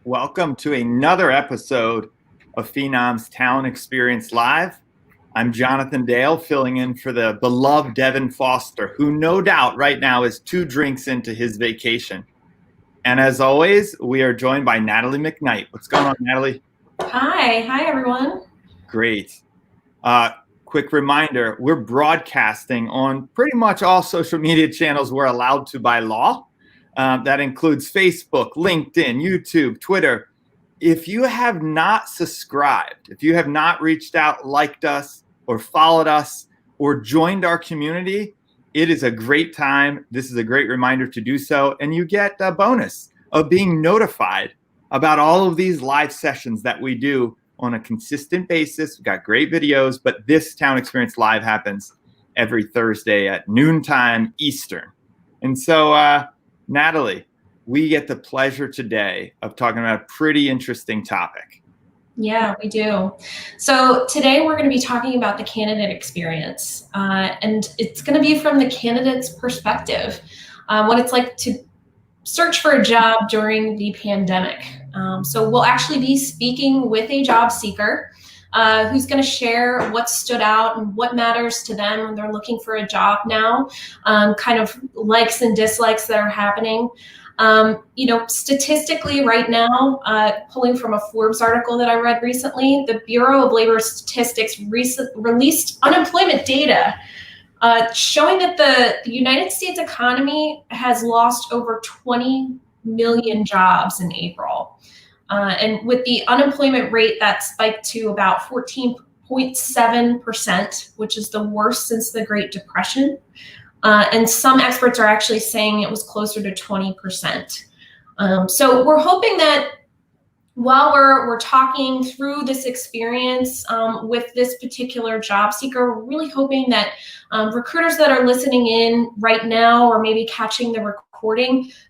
Welcome to another episode of Phenom's Talent Experience Live. I'm Jonathan Dale, filling in for the beloved Devin Foster, who no doubt right now is 2 drinks into his vacation. And as always, we are joined by Natalie McKnight. What's going on, Natalie? Hi everyone. Great. Quick reminder, we're broadcasting on pretty much all social media channels we're allowed to by law. That includes Facebook, LinkedIn, YouTube, Twitter. If you have not subscribed, if you have not reached out, liked us, or followed us, or joined our community, it is a great time. This is a great reminder to do so. And you get a bonus of being notified about all of these live sessions that we do on a consistent basis. We've got great videos, but this Talent Experience Live happens every Thursday at noontime Eastern. And so, Natalie, we get the pleasure today of talking about a pretty interesting topic. Yeah, we do. So today we're going to be talking about the candidate experience, and it's going to be from the candidate's perspective, what it's like to search for a job during the pandemic. So we'll actually be speaking with a job seeker who's going to share what stood out and what matters to them when they're looking for a job now, kind of likes and dislikes that are happening. Statistically right now, pulling from a Forbes article that I read recently, the Bureau of Labor Statistics released unemployment data showing that the United States economy has lost over 20 million jobs in April. And with the unemployment rate that spiked to about 14.7%, which is the worst since the Great Depression. And some experts are actually saying it was closer to 20%. So we're hoping that while we're talking through this experience with this particular job seeker, we're really hoping that recruiters that are listening in right now or maybe catching the recording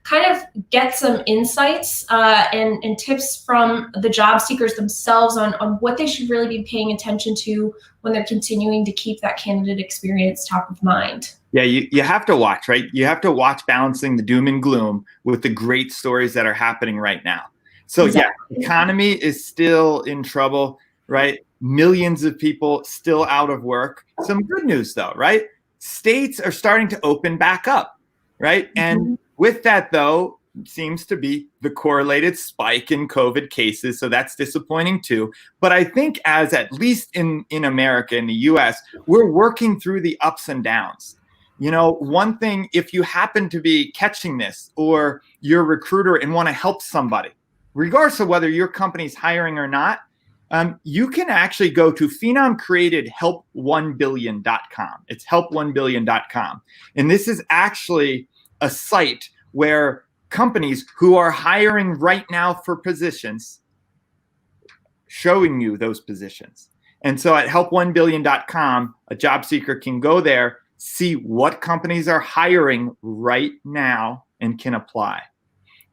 kind of get some insights and tips from the job seekers themselves on what they should really be paying attention to when they're continuing to keep that candidate experience top of mind. Yeah, you have to watch, right? You have to watch balancing the doom and gloom with the great stories that are happening right now. So exactly. Yeah, economy is still in trouble, right? Millions of people still out of work. Some good news though, right? States are starting to open back up, right? And with that though, seems to be the correlated spike in COVID cases. So that's disappointing too. But I think as at least in America, in the US, we're working through the ups and downs. You know, one thing, if you happen to be catching this or you're a recruiter and want to help somebody, regardless of whether your company's hiring or not, you can actually go to Phenom created help1billion.com. It's help1billion.com. And this is actually a site where companies who are hiring right now for positions, showing you those positions. And so at help1billion.com, a job seeker can go there, see what companies are hiring right now and can apply.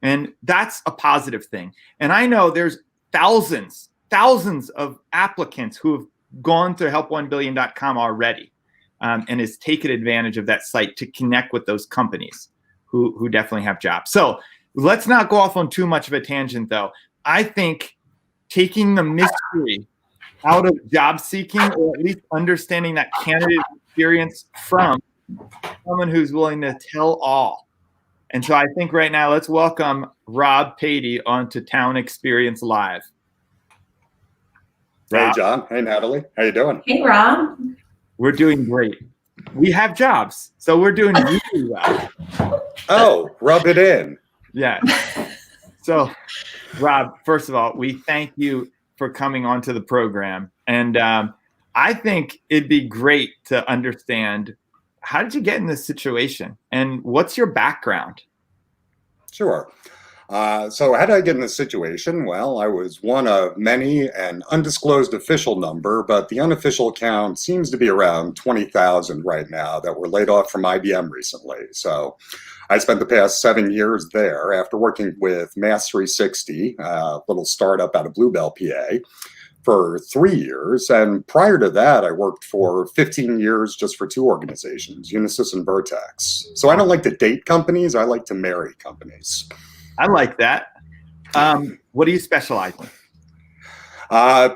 And that's a positive thing. And I know there's thousands of applicants who have gone to help1billion.com already and has taken advantage of that site to connect with those companies who definitely have jobs. So let's not go off on too much of a tangent though. I think taking the mystery out of job seeking, or at least understanding that candidate experience from someone who's willing to tell all. And so I think right now, let's welcome Rob Patey onto Talent Experience Live. Rob? Hey, John. Hey, Natalie. How you doing? Hey, Rob. We're doing great. We have jobs, so we're doing really well. Oh, rub it in. Yeah. So, Rob, first of all, we thank you for coming onto the program. And I think it'd be great to understand, how did you get in this situation and what's your background? Sure. So how did I get in this situation? Well, I was one of many, an undisclosed official number, but the unofficial count seems to be around 20,000 right now that were laid off from IBM recently. So I spent the past 7 years there after working with Mass 360, a little startup out of Bluebell, PA, for 3 years. And prior to that, I worked for 15 years just for 2 organizations, Unisys and Vertex. So I don't like to date companies, I like to marry companies. I like that. What do you specialize in?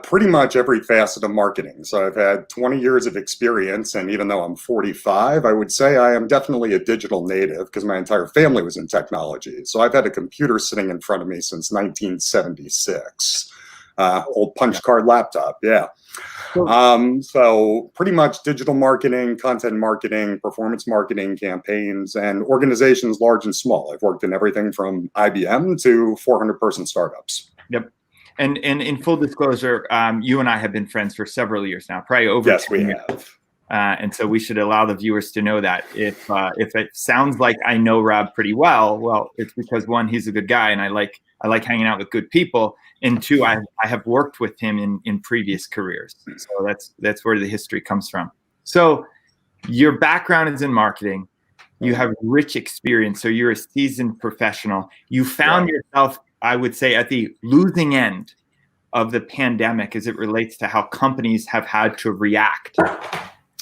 Pretty much every facet of marketing. So I've had 20 years of experience, and even though I'm 45, I would say I am definitely a digital native because my entire family was in technology. So I've had a computer sitting in front of me since 1976. Old punch card laptop, yeah. So pretty much digital marketing, content marketing, performance marketing campaigns, and organizations large and small. I've worked in everything from IBM to 400-person startups. Yep. And in full disclosure, you and I have been friends for several years now, probably over. Yes, we have. And so we should allow the viewers to know that if it sounds like I know Rob pretty well, it's because one, he's a good guy, and I like hanging out with good people, and two, I have worked with him in previous careers. So that's where the history comes from. So your background is in marketing. You have rich experience, so you're a seasoned professional. You found yourself, I would say, at the losing end of the pandemic as it relates to how companies have had to react.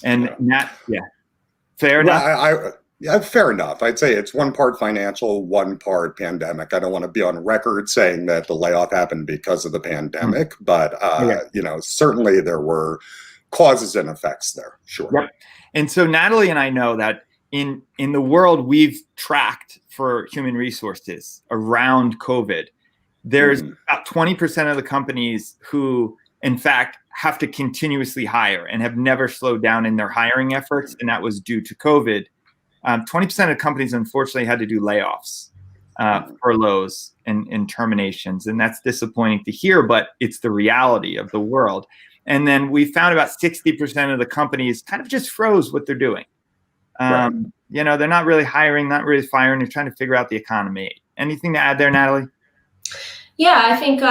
And fair enough. Fair enough. I'd say it's one part financial, one part pandemic. I don't want to be on record saying that the layoff happened because of the pandemic, but certainly there were causes and effects there. Sure. Yep. And so Natalie and I know that in the world we've tracked for human resources around COVID, there's about 20% of the companies who, in fact, have to continuously hire and have never slowed down in their hiring efforts, and that was due to COVID. 20% of companies, unfortunately, had to do layoffs, furloughs, and terminations, and that's disappointing to hear, but it's the reality of the world. And then we found about 60% of the companies kind of just froze what they're doing. They're not really hiring, not really firing. They're trying to figure out the economy. Anything to add there, Natalie? Yeah, I think,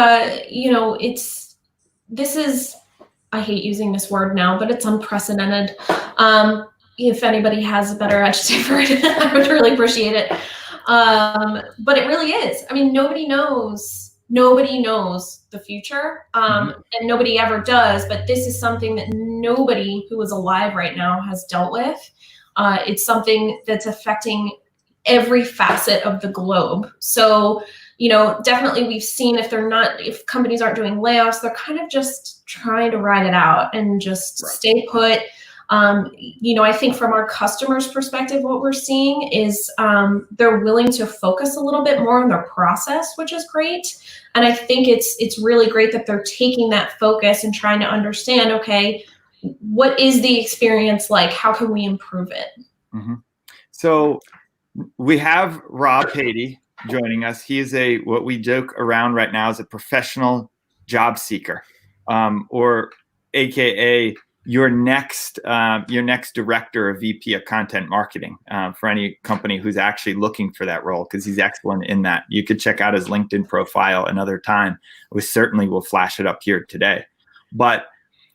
I hate using this word now, but it's unprecedented. If anybody has a better adjective for it, I would really appreciate it. But it really is. I mean, nobody knows the future, and nobody ever does, but this is something that nobody who is alive right now has dealt with. It's something that's affecting every facet of the globe. So, definitely we've seen if companies aren't doing layoffs, they're kind of just trying to ride it out and just stay put. I think from our customers' perspective, what we're seeing is they're willing to focus a little bit more on their process, which is great. And I think it's really great that they're taking that focus and trying to understand, okay, what is the experience like? How can we improve it? Mm-hmm. So we have Rob Patey joining us. He is what we joke around right now is a professional job seeker, or AKA your next director or VP of content marketing for any company who's actually looking for that role, because he's excellent in that. You could check out his LinkedIn profile another time. We certainly will flash it up here today. But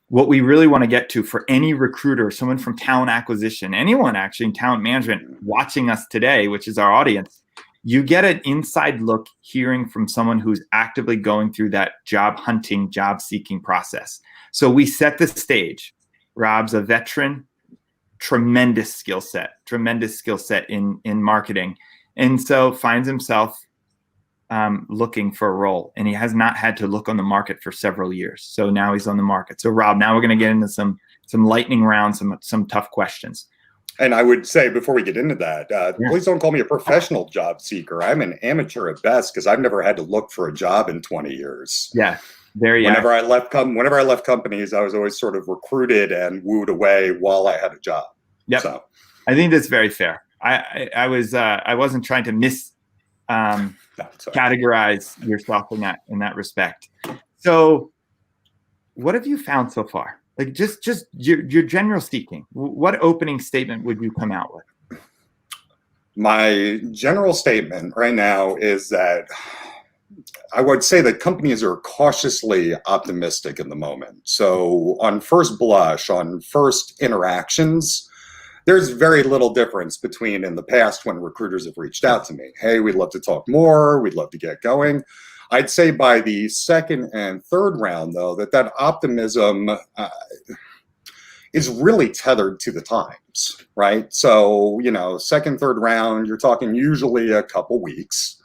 what we really want to get to for any recruiter, someone from talent acquisition, anyone actually in talent management watching us today, which is our audience, you get an inside look hearing from someone who's actively going through that job hunting, job seeking process. So we set the stage. Rob's a veteran, tremendous skill set in marketing. And so finds himself looking for a role, and he has not had to look on the market for several years. So now he's on the market. So Rob, now we're going to get into some lightning rounds, some tough questions. And I would say before we get into that, please don't call me a professional job seeker. I'm an amateur at best because I've never had to look for a job in 20 years. Yeah. Whenever I left companies, I was always sort of recruited and wooed away while I had a job. Yep. So I think that's very fair. I wasn't trying to categorize yourself in that respect. So what have you found so far? Like just your general speaking, what opening statement would you come out with? My general statement right now is that I would say that companies are cautiously optimistic in the moment. So on first blush, on first interactions, there's very little difference between in the past when recruiters have reached out to me. Hey, we'd love to talk more. We'd love to get going. I'd say by the second and third round, though, that optimism is really tethered to the times, right? So, second, third round, you're talking usually a couple weeks.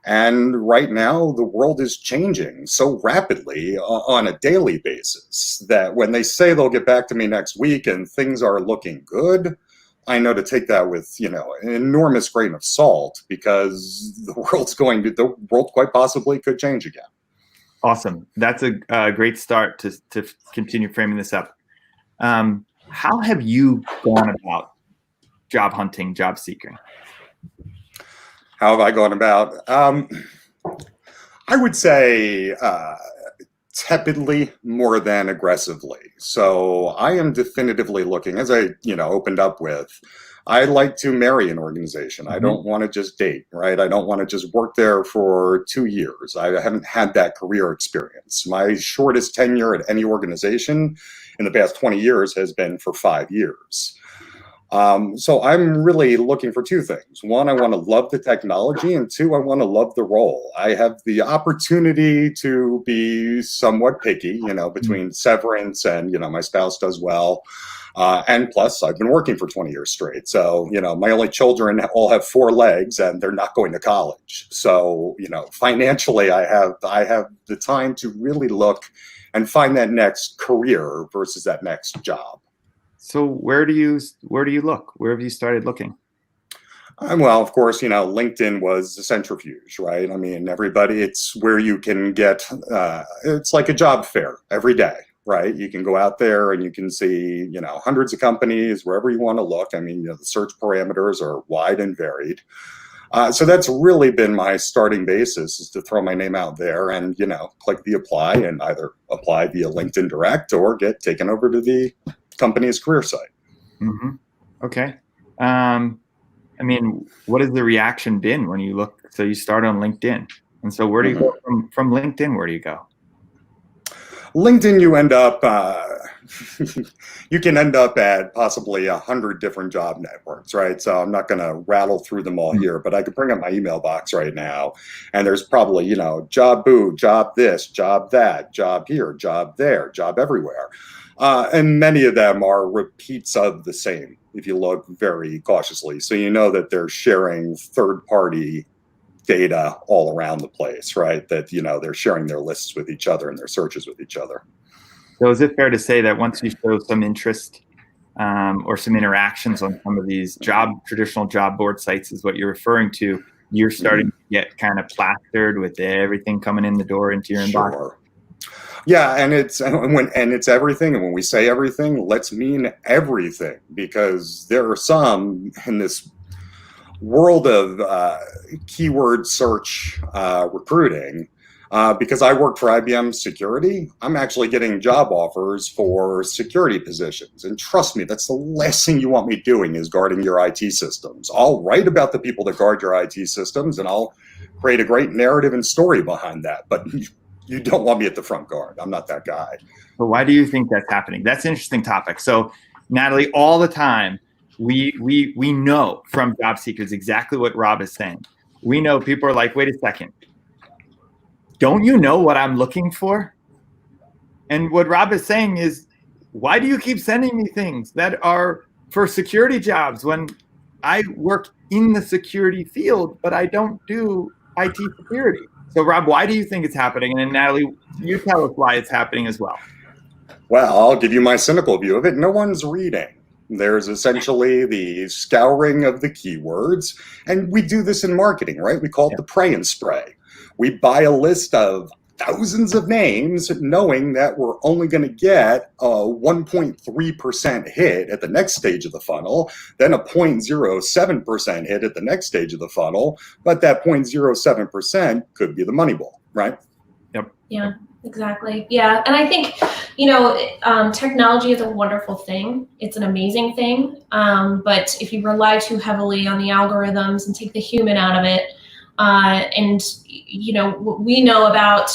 And right now, the world is changing so rapidly on a daily basis that when they say they'll get back to me next week and things are looking good, I know to take that with, an enormous grain of salt, because the world quite possibly could change again. Awesome. That's a great start to continue framing this up. How have you gone about job hunting, job seeking? How have I gone about? I would say tepidly more than aggressively. So I am definitively looking, as I opened up with, I like to marry an organization. I don't want to just date, right? I don't want to just work there for 2 years. I haven't had that career experience. My shortest tenure at any organization in the past 20 years has been for 5 years. So I'm really looking for 2 things. One, I want to love the technology, and 2, I want to love the role. I have the opportunity to be somewhat picky, between severance and, my spouse does well. And plus, I've been working for 20 years straight. So, my only children all have 4 legs and they're not going to college. So, financially, I have the time to really look and find that next career versus that next job. So where do you look? Where have you started looking? Well, of course, LinkedIn was a centrifuge, right? I mean, it's where you can get, it's like a job fair every day, right? You can go out there and you can see, hundreds of companies wherever you want to look. I mean, the search parameters are wide and varied. So that's really been my starting basis, is to throw my name out there and, click the apply and either apply via LinkedIn Direct or get taken over to the company's career site. Mm-hmm. Okay. I mean, what has the reaction been when you look? So you start on LinkedIn, and so where do you go from LinkedIn? Where do you go? LinkedIn, you end up, you can end up at possibly 100 different job networks, right? So I'm not going to rattle through them all here, but I could bring up my email box right now, and there's probably, job boo, job this, job that, job here, job there, job everywhere. And many of them are repeats of the same, if you look very cautiously. So you know that they're sharing third-party data all around the place, right? That, they're sharing their lists with each other and their searches with each other. So is it fair to say that once you show some interest or some interactions on some of these traditional job board sites is what you're referring to, you're starting to get kind of plastered with everything coming in the door into your inbox? Sure. Yeah, and it's everything. And when we say everything, let's mean everything, because there are some in this world of keyword search recruiting. Because I work for IBM Security, I'm actually getting job offers for security positions. And trust me, that's the last thing you want me doing, is guarding your IT systems. I'll write about the people that guard your IT systems, and I'll create a great narrative and story behind that. But you don't want me at the front guard. I'm not that guy. But why do you think that's happening? That's an interesting topic. So, Natalie, all the time, we know from job seekers exactly what Rob is saying. We know people are like, wait a second, don't you know what I'm looking for? And what Rob is saying is, why do you keep sending me things that are for security jobs when I work in the security field, but I don't do IT security? So, Rob, why do you think it's happening? And then, Natalie, you tell us why it's happening as well. Well, I'll give you my cynical view of it. No one's reading. There's essentially the scouring of the keywords. And we do this in marketing, right? We call it the pray and spray. We buy a list of thousands of names, knowing that we're only going to get a 1.3% hit at the next stage of the funnel, then a 0.07% hit at the next stage of the funnel. But that 0.07% could be the money ball, right? Yep. Yeah, exactly. Yeah. And I think, technology is a wonderful thing. It's an amazing thing. But if you rely too heavily on the algorithms and take the human out of it, and what we know about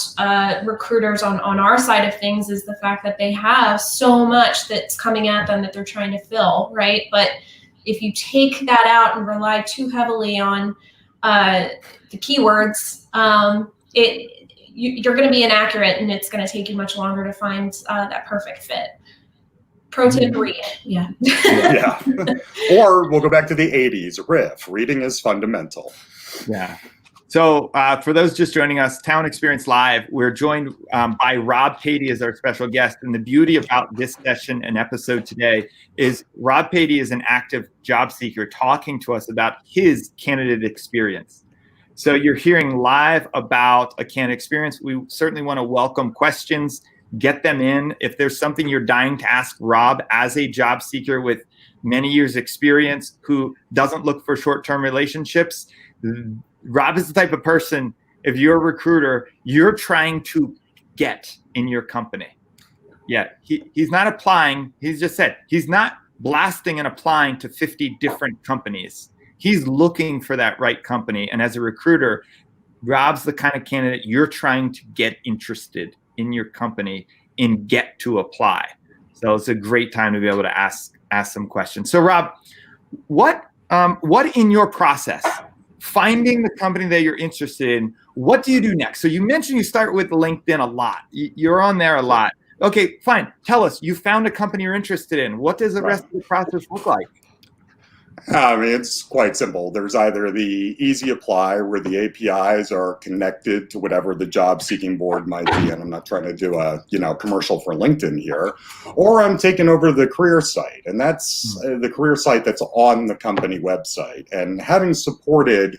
recruiters on our side of things is the fact that they have so much that's coming at them that they're trying to fill, right? But if you take that out and rely too heavily on the keywords, you're going to be inaccurate, and it's going to take you much longer to find that perfect fit. Pro tip, read. Yeah. Yeah. Or we'll go back to the 80s riff. Reading is fundamental. Yeah. So for those just joining us, Talent Experience Live, we're joined by Rob Patey as our special guest. And the beauty about this session and episode today is Rob Patey is an active job seeker talking to us about his candidate experience. So you're hearing live about a candidate experience. We certainly want to welcome questions, get them in. If there's something you're dying to ask Rob as a job seeker with many years experience who doesn't look for short-term relationships, Rob is the type of person, if you're a recruiter, you're trying to get in your company. Yeah, he's not applying. He's just said he's not blasting and applying to 50 different companies. He's looking for that right company. And as a recruiter, Rob's the kind of candidate you're trying to get interested in your company and get to apply. So it's a great time to be able to ask some questions. So Rob, what in your process, finding the company that you're interested in, what do you do next? So you mentioned you start with LinkedIn a lot. You're on there a lot. Okay, fine. Tell us, you found a company you're interested in. What does the rest of the process look like? I mean, it's quite simple. There's either the easy apply where the APIs are connected to whatever the job seeking board might be, and I'm not trying to do a commercial for LinkedIn here, or I'm taking over the career site, and that's the career site that's on the company website. And having supported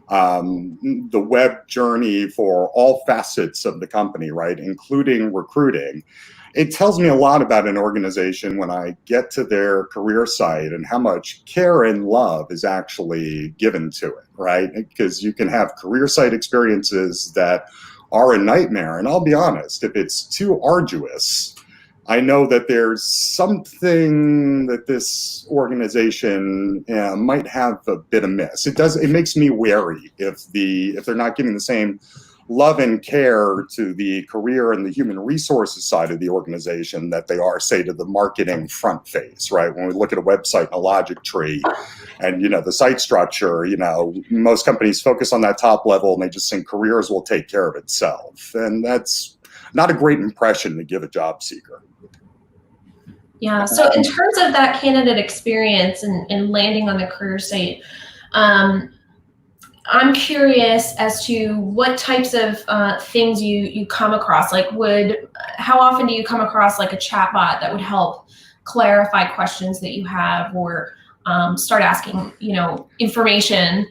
the web journey for all facets of the company, right, including recruiting, it tells me a lot about an organization when I get to their career site and how much care and love is actually given to it, right? Because you can have career site experiences that are a nightmare. And I'll be honest, if it's too arduous, I know that there's something that this organization might have a bit amiss. It makes me wary if they're not giving the same love and care to the career and the human resources side of the organization that they are, say, to the marketing front face, right? When we look at a website and a logic tree and, the site structure, most companies focus on that top level and they just think careers will take care of itself. And that's not a great impression to give a job seeker. Yeah, so in terms of that candidate experience and landing on the career site, I'm curious as to what types of things you come across. Like, how often do you come across like a chatbot that would help clarify questions that you have, or start asking, information?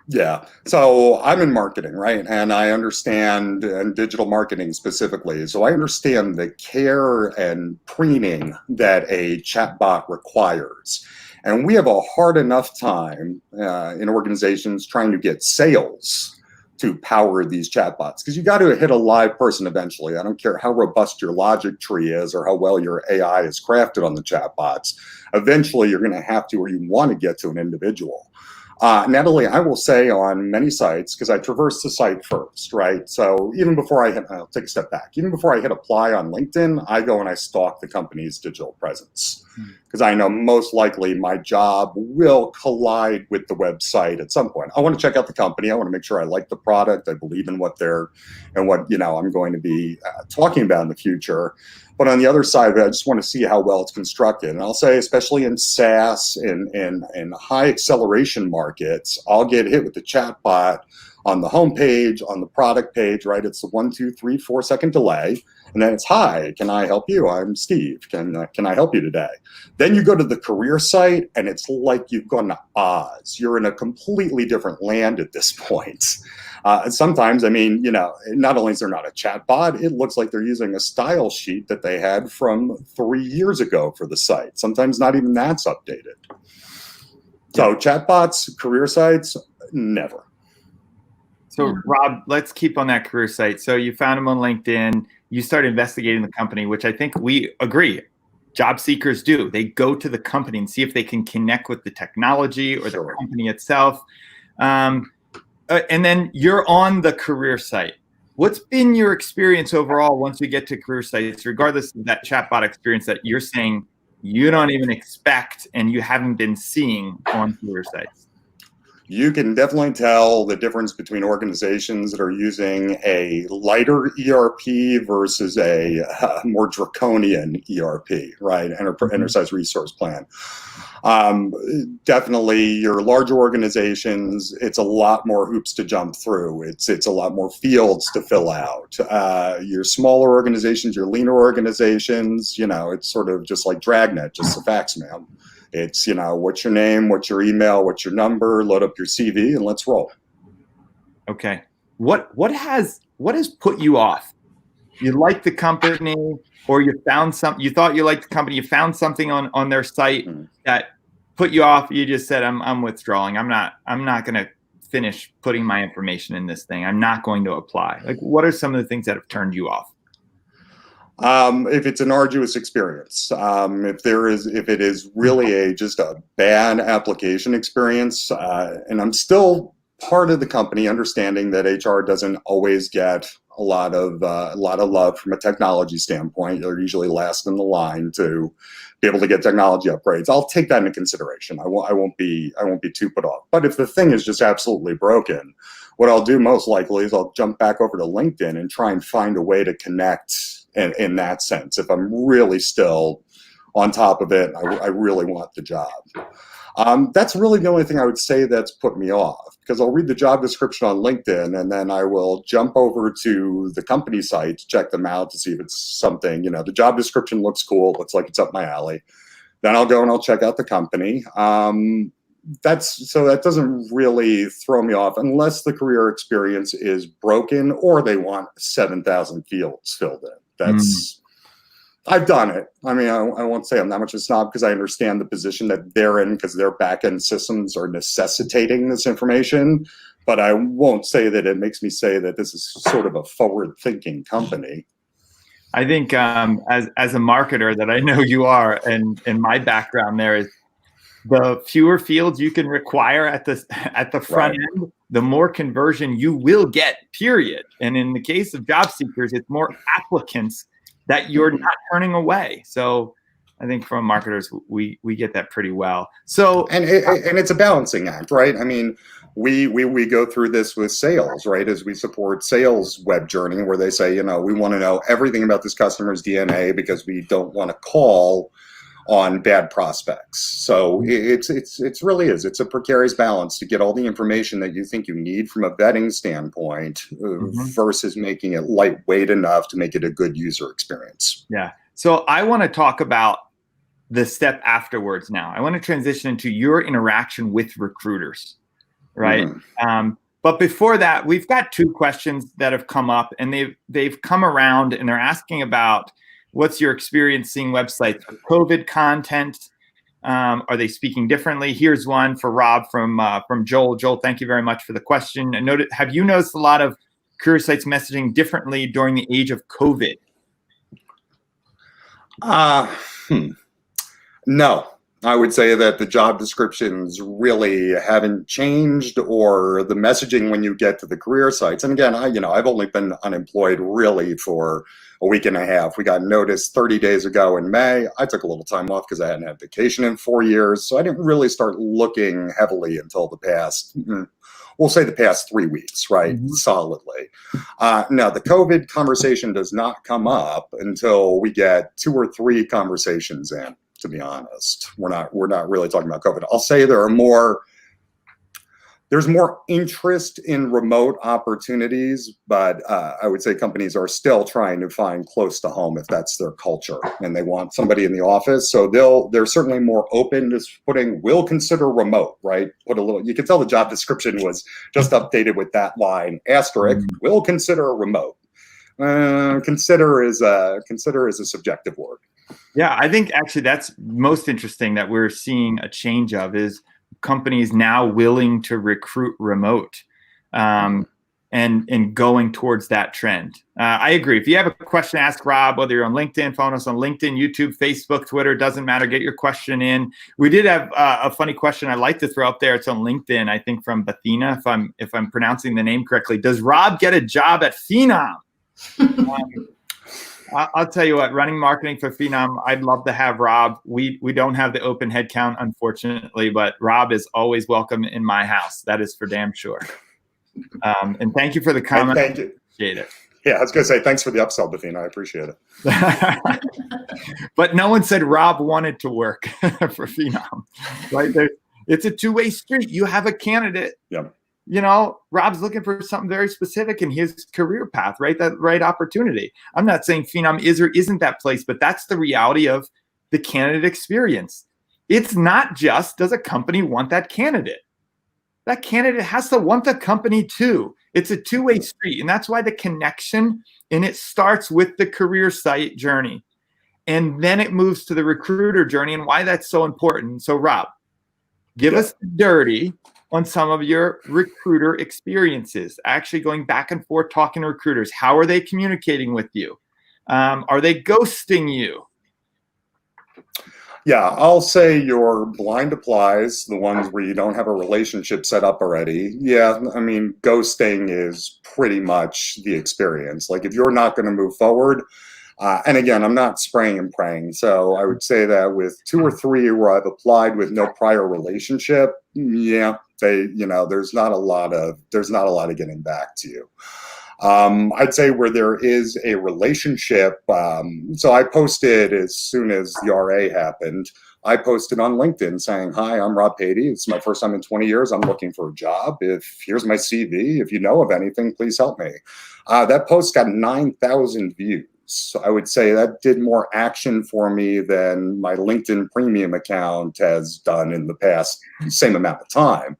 Yeah. So I'm in marketing, right? And I understand, and digital marketing specifically. So I understand the care and preening that a chatbot requires. And we have a hard enough time in organizations trying to get sales to power these chatbots, because you got to hit a live person eventually. I don't care how robust your logic tree is or how well your AI is crafted on the chatbots. Eventually, you're going to have to, or you want to get to an individual. Natalie, I will say on many sites, because I traverse the site first, right? So even before I'll take a step back. Even before I hit apply on LinkedIn, I go and I stalk the company's digital presence, because I know most likely my job will collide with the website at some point. I want to check out the company. I want to make sure I like the product. I believe in what I'm going to be talking about in the future. But on the other side of it, I just want to see how well it's constructed. And I'll say, especially in SaaS and high acceleration markets, I'll get hit with the chatbot on the homepage, on the product page, right? It's the 1, 2, 3, 4 second delay. And then it's, hi, can I help you? I'm Steve. Can I help you today? Then you go to the career site and it's like you've gone to Oz. You're in a completely different land at this point. And sometimes, not only is there not a chatbot, it looks like they're using a style sheet that they had from 3 years ago for the site. Sometimes not even that's updated. So chatbots, career sites, never. So Rob, let's keep on that career site. So you found them on LinkedIn. You start investigating the company, which I think we agree job seekers do. They go to the company and see if they can connect with the technology or the company itself. And then you're on the career site. What's been your experience overall once you get to career sites, regardless of that chatbot experience that you're saying you don't even expect and you haven't been seeing on career sites? You can definitely tell the difference between organizations that are using a lighter ERP versus a more draconian ERP, right? Enterprise resource plan. Definitely your larger organizations, it's a lot more hoops to jump through. It's a lot more fields to fill out. Your smaller organizations, your leaner organizations, it's sort of just like Dragnet, just a fax mail. It's, what's your name, what's your email, what's your number, load up your CV, and let's roll. Okay. What has put you off? You like the company, or you found something, you thought you liked the company, you found something on their site that put you off. You just said, I'm withdrawing. I'm not going to finish putting my information in this thing. I'm not going to apply. Like, what are some of the things that have turned you off? If it's an arduous experience, if it is really just a bad application experience, and I'm still part of the company, understanding that HR doesn't always get a lot of love from a technology standpoint. They're usually last in the line to be able to get technology upgrades. I'll take that into consideration. I won't be too put off. But if the thing is just absolutely broken, what I'll do most likely is I'll jump back over to LinkedIn and try and find a way to connect in that sense. If I'm really still on top of it, I really want the job. That's really the only thing I would say that's put me off, because I'll read the job description on LinkedIn and then I will jump over to the company site to check them out to see if it's something, the job description looks cool, looks like it's up my alley. Then I'll go and I'll check out the company. That doesn't really throw me off unless the career experience is broken or they want 7,000 fields filled in. I've done it. I mean, I won't say I'm that much of a snob because I understand the position that they're in because their back-end systems are necessitating this information. But I won't say that it makes me say that this is sort of a forward-thinking company. I think as a marketer that I know you are, and my background there is the fewer fields you can require at the front end, the more conversion you will get, period. And in the case of job seekers, it's more applicants that you're not turning away. So I think from marketers, we get that pretty well. So and it's a balancing act, right? I mean, we go through this with sales, right? As we support sales web journey, where they say, we want to know everything about this customer's DNA because we don't want to call on bad prospects. So it's a precarious balance to get all the information that you think you need from a vetting standpoint versus making it lightweight enough to make it a good user experience. Yeah. So I want to talk about the step afterwards now. I want to transition into your interaction with recruiters, right? But before that, we've got two questions that have come up, and they've come around, and they're asking about what's your experience seeing websites with COVID content? Are they speaking differently? Here's one for Rob from Joel. Joel, thank you very much for the question. Have you noticed a lot of career sites messaging differently during the age of COVID? No. I would say that the job descriptions really haven't changed, or the messaging when you get to the career sites. And again, I've only been unemployed really for a week and a half. We got notice 30 days ago in May. I took a little time off because I hadn't had vacation in 4 years. So I didn't really start looking heavily until the past 3 weeks, right? Solidly. Now, the COVID conversation does not come up until we get 2 or 3 conversations in. To be honest, we're not really talking about COVID. I'll say there's more interest in remote opportunities, but I would say companies are still trying to find close to home if that's their culture and they want somebody in the office. So they're certainly more open to putting will consider remote, right? You can tell the job description was just updated with that line, asterisk, will consider remote. Consider is a subjective word. Yeah, I think actually that's most interesting that we're seeing a change of is companies now willing to recruit remote and going towards that trend. I agree. If you have a question, ask Rob, whether you're on LinkedIn, follow us on LinkedIn, YouTube, Facebook, Twitter, doesn't matter. Get your question in. We did have a funny question I'd like to throw up there. It's on LinkedIn, I think from Bathina, if I'm pronouncing the name correctly. Does Rob get a job at Phenom? I'll tell you what, running marketing for Phenom, I'd love to have Rob. We don't have the open headcount, unfortunately, but Rob is always welcome in my house. That is for damn sure. And thank you for the comment. Thank you. Appreciate it. Yeah, I was going to say, thanks for the upsell, Bethina. I appreciate it. But no one said Rob wanted to work for Phenom. Right? It's a two-way street. You have a candidate. Yeah. You know, Rob's looking for something very specific in his career path, right? That right opportunity. I'm not saying Phenom is or isn't that place, but that's the reality of the candidate experience. It's not just, does a company want that candidate? That candidate has to want the company too. It's a two-way street. And that's why the connection, and it starts with the career site journey. And then it moves to the recruiter journey and why that's so important. So Rob, give us the dirty on some of your recruiter experiences, actually going back and forth, talking to recruiters. How are they communicating with you? Are they ghosting you? Yeah, I'll say your blind applies, the ones where you don't have a relationship set up already. Yeah, I mean, ghosting is pretty much the experience. Like if you're not going to move forward, and again, I'm not spraying and praying. So I would say that with 2 or 3 where I've applied with no prior relationship, yeah, there's not a lot of getting back to you. I'd say where there is a relationship. So I posted as soon as the RA happened. I posted on LinkedIn saying, "Hi, I'm Rob Patey. It's my first time in 20 years. I'm looking for a job. Here's my CV. If you know of anything, please help me." That post got 9,000 views. So I would say that did more action for me than my LinkedIn premium account has done in the past same amount of time,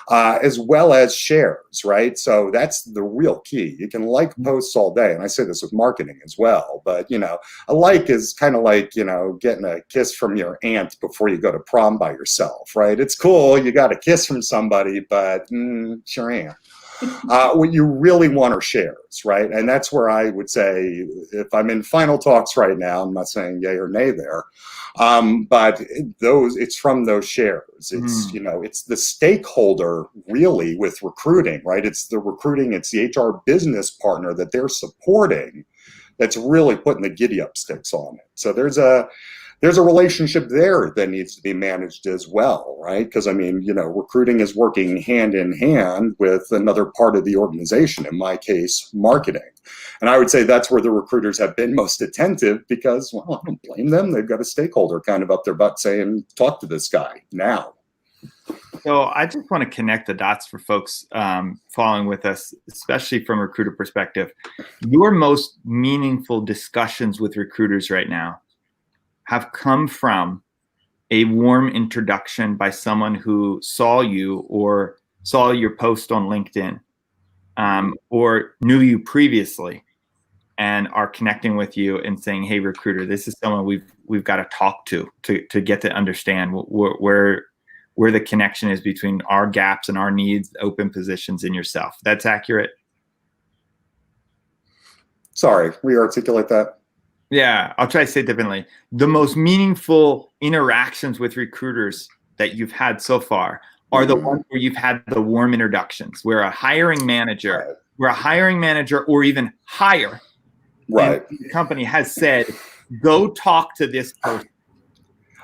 as well as shares, right? So that's the real key. You can like posts all day, and I say this with marketing as well, but a like is kind of like, getting a kiss from your aunt before you go to prom by yourself, right? It's cool, you got a kiss from somebody, but it's your aunt. What you really want are shares, right? And that's where I would say, if I'm in final talks right now, I'm not saying yay or nay there, but it's from those shares. It's it's the stakeholder really with recruiting, right? It's the recruiting, it's the HR business partner that they're supporting that's really putting the giddy up sticks on it. So there's a relationship there that needs to be managed as well, right? Because recruiting is working hand in hand with another part of the organization, in my case, marketing. And I would say that's where the recruiters have been most attentive because, well, I don't blame them. They've got a stakeholder kind of up their butt saying, talk to this guy now. So I just want to connect the dots for folks following with us, especially from a recruiter perspective. Your most meaningful discussions with recruiters right now have come from a warm introduction by someone who saw you or saw your post on LinkedIn, or knew you previously and are connecting with you and saying, "Hey, recruiter, this is someone we've got to talk to get to understand where the connection is between our gaps and our needs, open positions, and yourself." That's accurate? Sorry, re-articulate that. Yeah, I'll try to say it differently. The most meaningful interactions with recruiters that you've had so far are the ones where you've had the warm introductions, where a hiring manager, or even higher, right, the company has said, "Go talk to this person."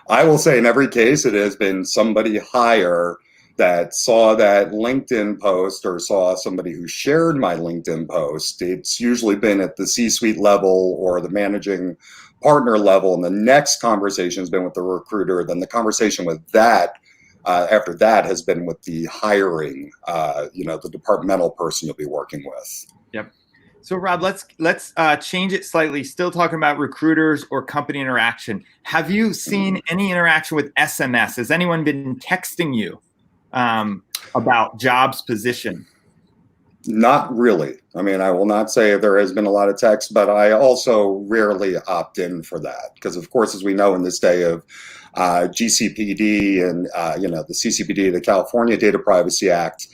I will say in every case, it has been somebody higher that saw that LinkedIn post or saw somebody who shared my LinkedIn post. It's usually been at the C-suite level or the managing partner level. And the next conversation has been with the recruiter. Then the conversation with that, after that, has been with the hiring, the departmental person you'll be working with. Yep. So Rob, let's change it slightly. Still talking about recruiters or company interaction. Have you seen any interaction with SMS? Has anyone been texting you about jobs position? Not really. I mean, I will not say there has been a lot of text, but I also rarely opt in for that because, of course, as we know in this day of GCPD and the CCPD, the California Data Privacy Act,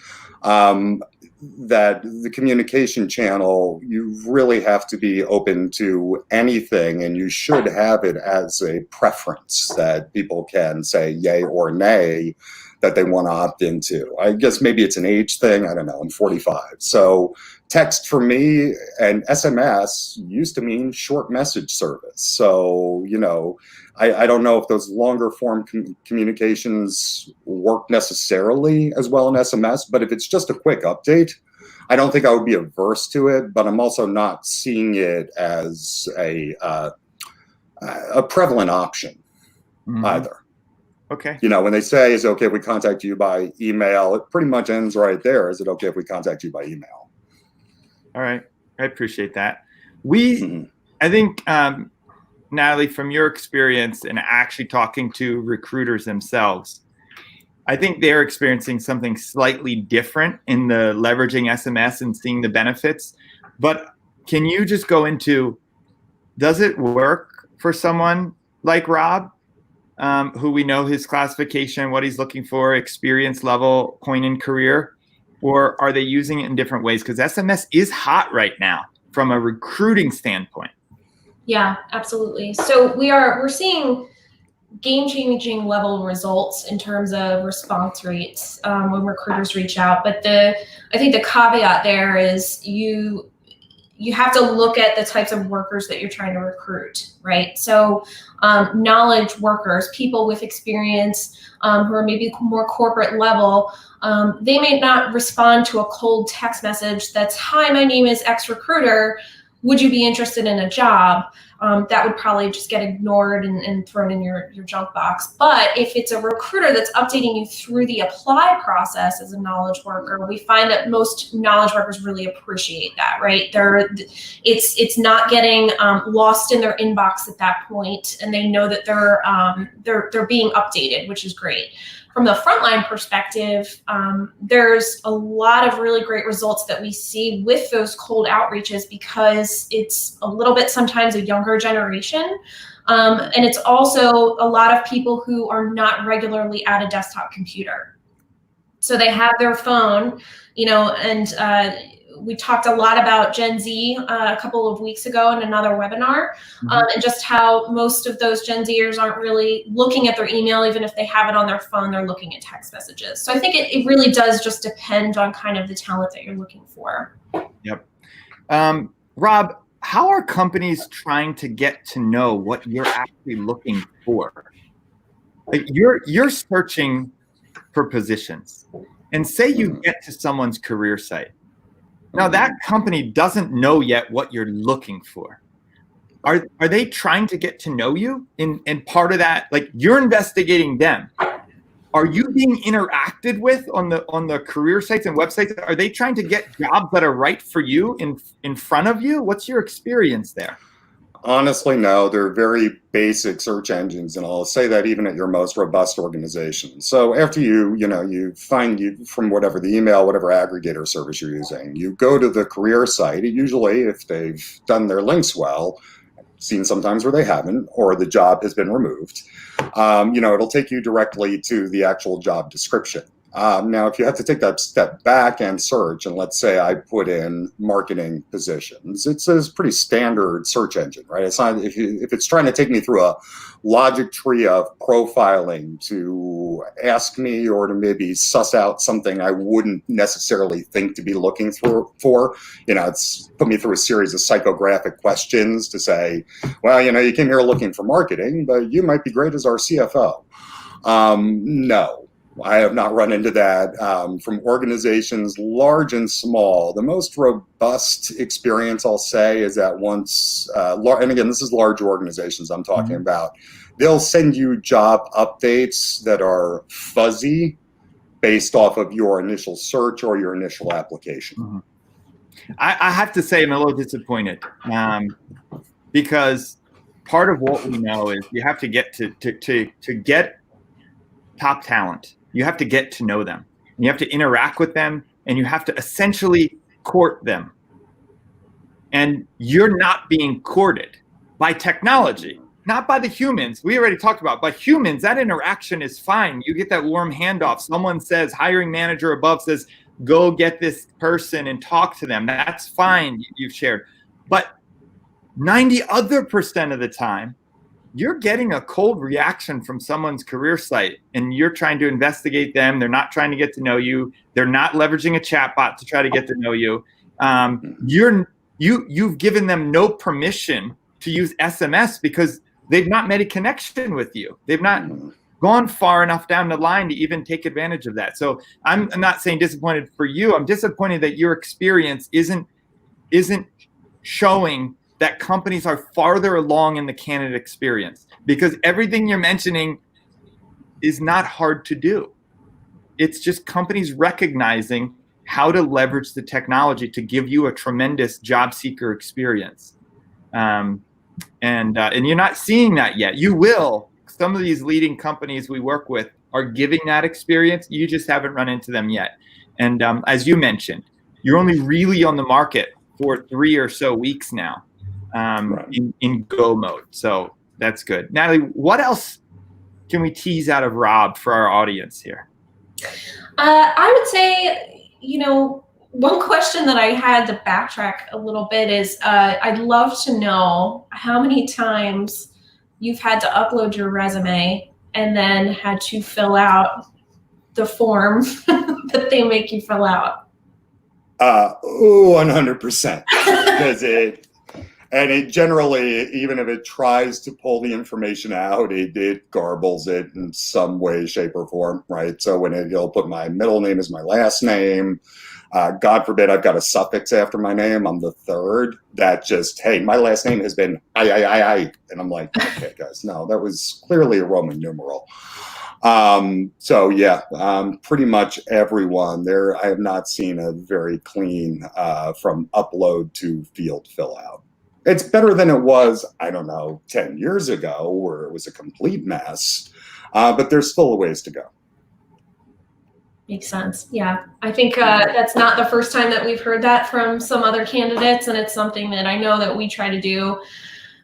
that the communication channel, you really have to be open to anything, and you should have it as a preference that people can say yay or nay that they want to opt into. I guess maybe it's an age thing. I don't know. I'm 45. So text for me and SMS used to mean short message service. So, I don't know if those longer form communications work necessarily as well in SMS, but if it's just a quick update, I don't think I would be averse to it, but I'm also not seeing it as a prevalent option either. Okay. When they say, is it okay if we contact you by email, it pretty much ends right there. Is it okay if we contact you by email? All right. I appreciate that. I think, Natalie, from your experience and actually talking to recruiters themselves, I think they're experiencing something slightly different in the leveraging SMS and seeing the benefits. But can you just go into, does it work for someone like Rob, who we know his classification, what he's looking for, experience level, point in career, or are they using it in different ways? Because SMS is hot right now from a recruiting standpoint. Yeah, absolutely. So we're seeing game-changing level results in terms of response rates when recruiters reach out. But I think the caveat there is you have to look at the types of workers that you're trying to recruit, right? So knowledge workers, people with experience who are maybe more corporate level, they may not respond to a cold text message that's, "Hi, my name is X recruiter. Would you be interested in a job?" That would probably just get ignored and thrown in your junk box. But if it's a recruiter that's updating you through the apply process as a knowledge worker, we find that most knowledge workers really appreciate that, right? It's not getting lost in their inbox at that point, and they know that they're being updated, which is great. From the frontline perspective, there's a lot of really great results that we see with those cold outreaches because it's a little bit sometimes a younger generation. And it's also a lot of people who are not regularly at a desktop computer. So they have their phone, and we talked a lot about Gen Z a couple of weeks ago in another webinar, and just how most of those Gen Zers aren't really looking at their email. Even if they have it on their phone, they're looking at text messages. So I think it really does just depend on kind of the talent that you're looking for. Yep. Rob, how are companies trying to get to know what you're actually looking for? Like you're searching for positions, and say you get to someone's career site. Now that company doesn't know yet what you're looking for. Are they trying to get to know you? And part of that, like you're investigating them. Are you being interacted with on the career sites and websites? Are they trying to get jobs that are right for you in front of you? What's your experience there? Honestly, no. They're very basic search engines, and I'll say that even at your most robust organization. So after you find you from whatever the email, whatever aggregator service you're using, you go to the career site. Usually, if they've done their links well, seen sometimes where they haven't, or the job has been removed, it'll take you directly to the actual job description. Now, if you have to take that step back and search, and let's say I put in marketing positions, it's a pretty standard search engine, right? It's not if it's trying to take me through a logic tree of profiling to ask me or to maybe suss out something I wouldn't necessarily think to be looking for. It's put me through a series of psychographic questions to say, well, you came here looking for marketing, but you might be great as our CFO. No. I have not run into that from organizations large and small. The most robust experience, I'll say, is that once, and again, this is large organizations I'm talking about, they'll send you job updates that are fuzzy based off of your initial search or your initial application. I have to say I'm a little disappointed because part of what we know is you have to get to get top talent. You have to get to know them. You have to interact with them, and you have to essentially court them. And you're not being courted by technology, not by the humans. We already talked about, but humans, that interaction is fine. You get that warm handoff. Someone says, hiring manager above says, go get this person and talk to them. That's fine, you've shared. But 90% of the time, you're getting a cold reaction from someone's career site, and you're trying to investigate them. They're not trying to get to know you. They're not leveraging a chatbot to try to get to know you. You've given them no permission to use SMS because they've not made a connection with you. They've not gone far enough down the line to even take advantage of that. So I'm not saying disappointed for you. I'm disappointed that your experience isn't showing that companies are farther along in the candidate experience, because everything you're mentioning is not hard to do. It's just companies recognizing how to leverage the technology to give you a tremendous job seeker experience. And you're not seeing that yet. You will. Some of these leading companies we work with are giving that experience. You just haven't run into them yet. And as you mentioned, you're only really on the market for 3 or so weeks now in go mode. So that's good. Natalie, what else can we tease out of Rob for our audience here? I would say, one question that I had to backtrack a little bit is I'd love to know how many times you've had to upload your resume and then had to fill out the form that they make you fill out. 100%. Because it generally, even if it tries to pull the information out, it garbles it in some way, shape, or form, right? So when it'll put my middle name as my last name, God forbid I've got a suffix after my name, I'm the third. That just, hey, my last name has been I. And I'm like, okay, guys, no, that was clearly a Roman numeral. So yeah, pretty much everyone there. I have not seen a very clean from upload to field fill out. It's better than it was, 10 years ago, where it was a complete mess. But there's still a ways to go. Makes sense. Yeah, I think that's not the first time that we've heard that from some other candidates, and it's something that I know that we try to do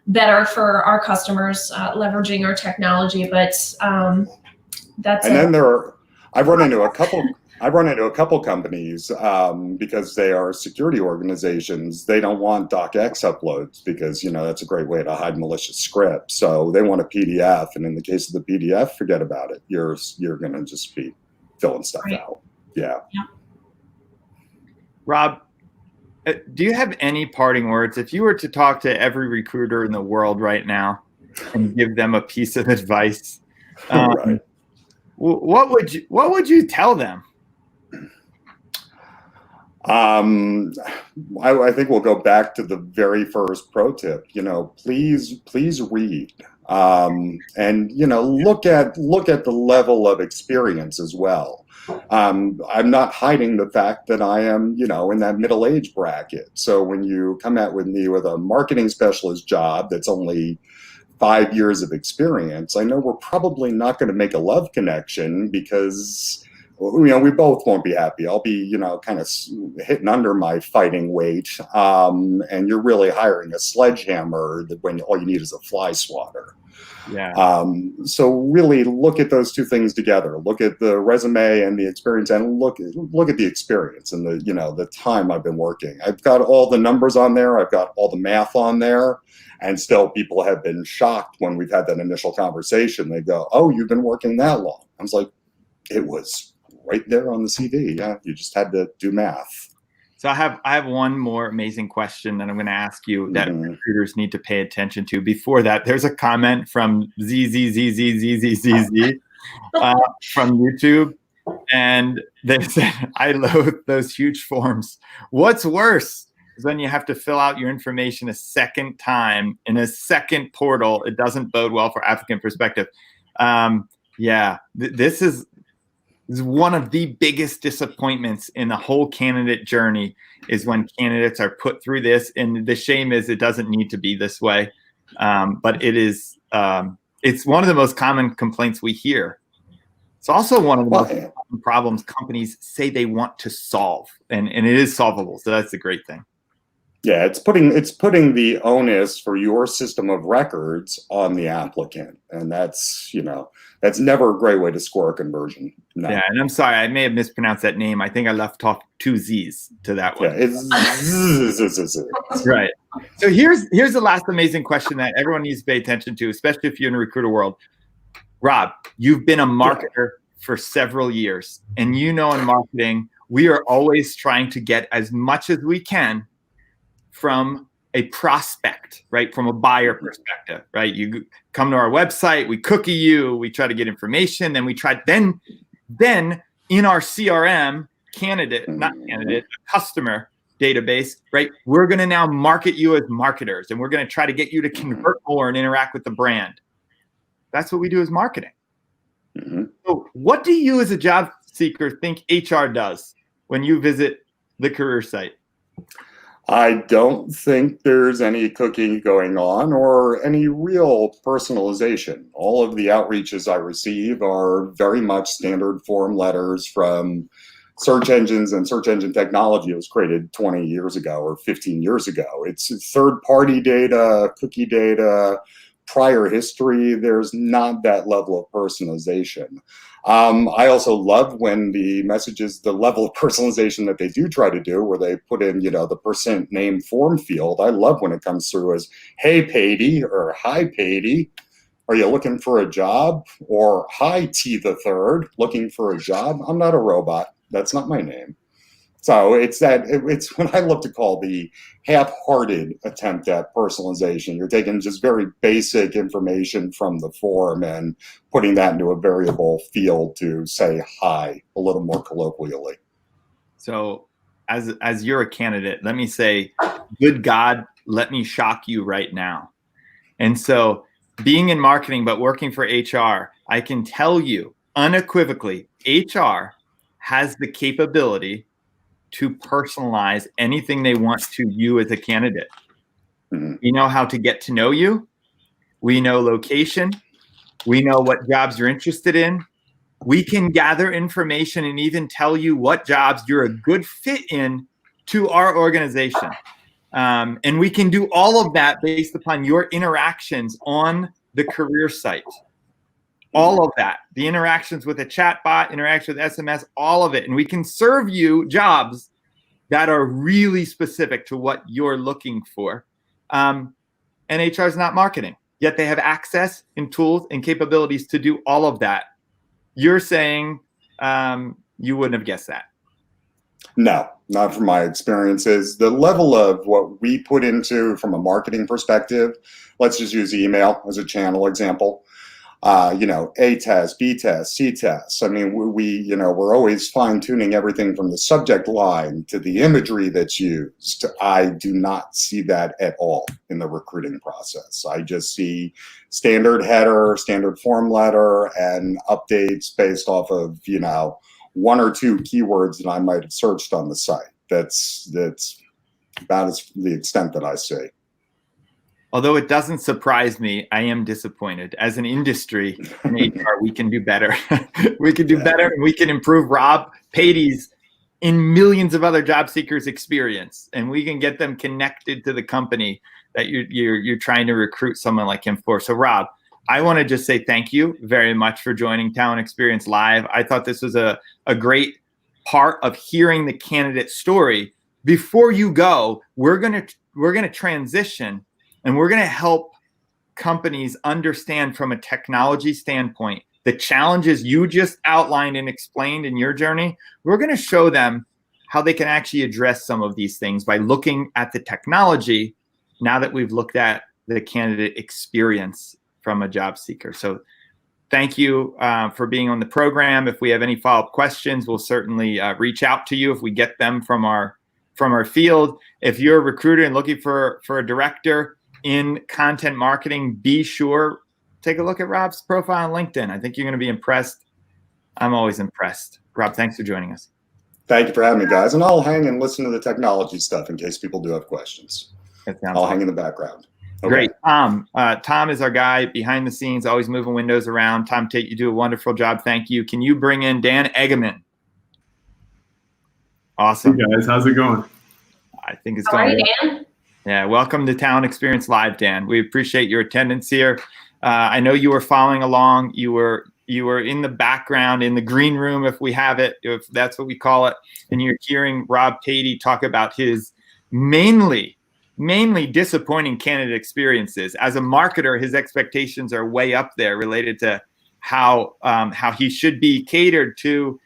better for our customers, leveraging our technology. But that's. And then I've run into a couple companies because they are security organizations. They don't want docx uploads because that's a great way to hide malicious scripts. So they want a PDF, and in the case of the PDF, forget about it. You're going to just be filling stuff out. Yeah. Rob, do you have any parting words? If you were to talk to every recruiter in the world right now and give them a piece of advice, what would you tell them? I think we'll go back to the very first pro tip. Please read. And look at the level of experience as well. I'm not hiding the fact that I am, in that middle age bracket. So when you come out with me with a marketing specialist job that's only 5 years of experience, I know we're probably not going to make a love connection because we both won't be happy. I'll be, kind of hitting under my fighting weight. And you're really hiring a sledgehammer when all you need is a fly swatter. Yeah. So really look at those two things together. Look at the resume and the experience, and look at the experience and the time I've been working. I've got all the numbers on there. I've got all the math on there. And still people have been shocked when we've had that initial conversation. They go, "Oh, you've been working that long." I was like, it was right there on the CV. Yeah, you just had to do math. So I have one more amazing question that I'm going to ask you that recruiters need to pay attention to. Before that, there's a comment from ZZZZZZZZ from YouTube, and they said, "I loathe those huge forms. What's worse is when you have to fill out your information a second time in a second portal. It doesn't bode well for applicant perspective." This is one of the biggest disappointments in the whole candidate journey, is when candidates are put through this. And the shame is it doesn't need to be this way. But it is, it's one of the most common complaints we hear. It's also one of the most common problems companies say they want to solve, and it is solvable. So that's a great thing. Yeah, it's putting the onus for your system of records on the applicant, and that's never a great way to score a conversion. No. Yeah, and I'm sorry, I may have mispronounced that name. I think I left off 2 Z's to that one. Yeah, it's right. So here's the last amazing question that everyone needs to pay attention to, especially if you're in the recruiter world. Rob, you've been a marketer for several years, and in marketing, we are always trying to get as much as we can from a prospect, right? From a buyer perspective, right? You come to our website, we cookie you, we try to get information, then we try, then in our CRM customer database, right? We're going to now market you as marketers, and we're going to try to get you to convert more and interact with the brand. That's what we do as marketing. So what do you as a job seeker think HR does when you visit the career site? I don't think there's any cooking going on or any real personalization. All of the outreaches I receive are very much standard form letters from search engines, and search engine technology was created 20 years ago or 15 years ago. It's third-party data, cookie data, prior history. There's not that level of personalization. I also love when the messages, the level of personalization that they do try to do, where they put in, the percent name form field. I love when it comes through as, "Hey Patey," or "Hi Patey, are you looking for a job?" Or, "Hi T the third, looking for a job?" I'm not a robot. That's not my name. So it's what I love to call the half-hearted attempt at personalization. You're taking just very basic information from the form and putting that into a variable field to say hi a little more colloquially. So as you're a candidate, let me say, good God, let me shock you right now. And so being in marketing but working for HR, I can tell you unequivocally, HR has the capability to personalize anything they want to you as a candidate. We know how to get to know you. We know location. We know what jobs you're interested in. We can gather information and even tell you what jobs you're a good fit in to our organization. And we can do all of that based upon your interactions on the career site. All of that, the interactions with a chatbot, interaction with SMS, all of it. And we can serve you jobs that are really specific to what you're looking for. And HR is not marketing, yet they have access and tools and capabilities to do all of that. You're saying you wouldn't have guessed that. No, not from my experiences. The level of what we put into from a marketing perspective, let's just use email as a channel example. A test, B test, C test. I mean, we're always fine tuning everything from the subject line to the imagery that's used. I do not see that at all in the recruiting process. I just see standard header, standard form letter, and updates based off of, one or two keywords that I might have searched on the site. That's about the extent that I see. Although it doesn't surprise me, I am disappointed. As an industry in HR, we can do better. We can do better, and we can improve Rob Patey's in millions of other job seekers' experience, and we can get them connected to the company that you're trying to recruit someone like him for. So, Rob, I want to just say thank you very much for joining Talent Experience Live. I thought this was a great part of hearing the candidate story. Before you go, we're gonna transition. And we're going to help companies understand from a technology standpoint the challenges you just outlined and explained in your journey. We're going to show them how they can actually address some of these things by looking at the technology now that we've looked at the candidate experience from a job seeker. So thank you for being on the program. If we have any follow-up questions, we'll certainly reach out to you if we get them from our field. If you're a recruiter and looking for a director in content marketing, be sure take a look at Rob's profile on LinkedIn. I think you're going to be impressed. I'm always impressed. Rob, thanks for joining us. Thank you for having me, guys. And I'll hang and listen to the technology stuff in case people do have questions. I'll hang in the background. Okay. Great. Tom is our guy behind the scenes, always moving windows around. Tom Tate, you do a wonderful job. Thank you. Can you bring in Dan Egeman? Awesome. Hey guys, how's it going? I think it's going. All right, Dan. Yeah, welcome to Talent Experience Live, Dan. We appreciate your attendance here. I know you were following along. You were in the background, in the green room, if we have it, if that's what we call it, and you're hearing Rob Patey talk about his mainly disappointing candidate experiences. As a marketer, his expectations are way up there related to how he should be catered to,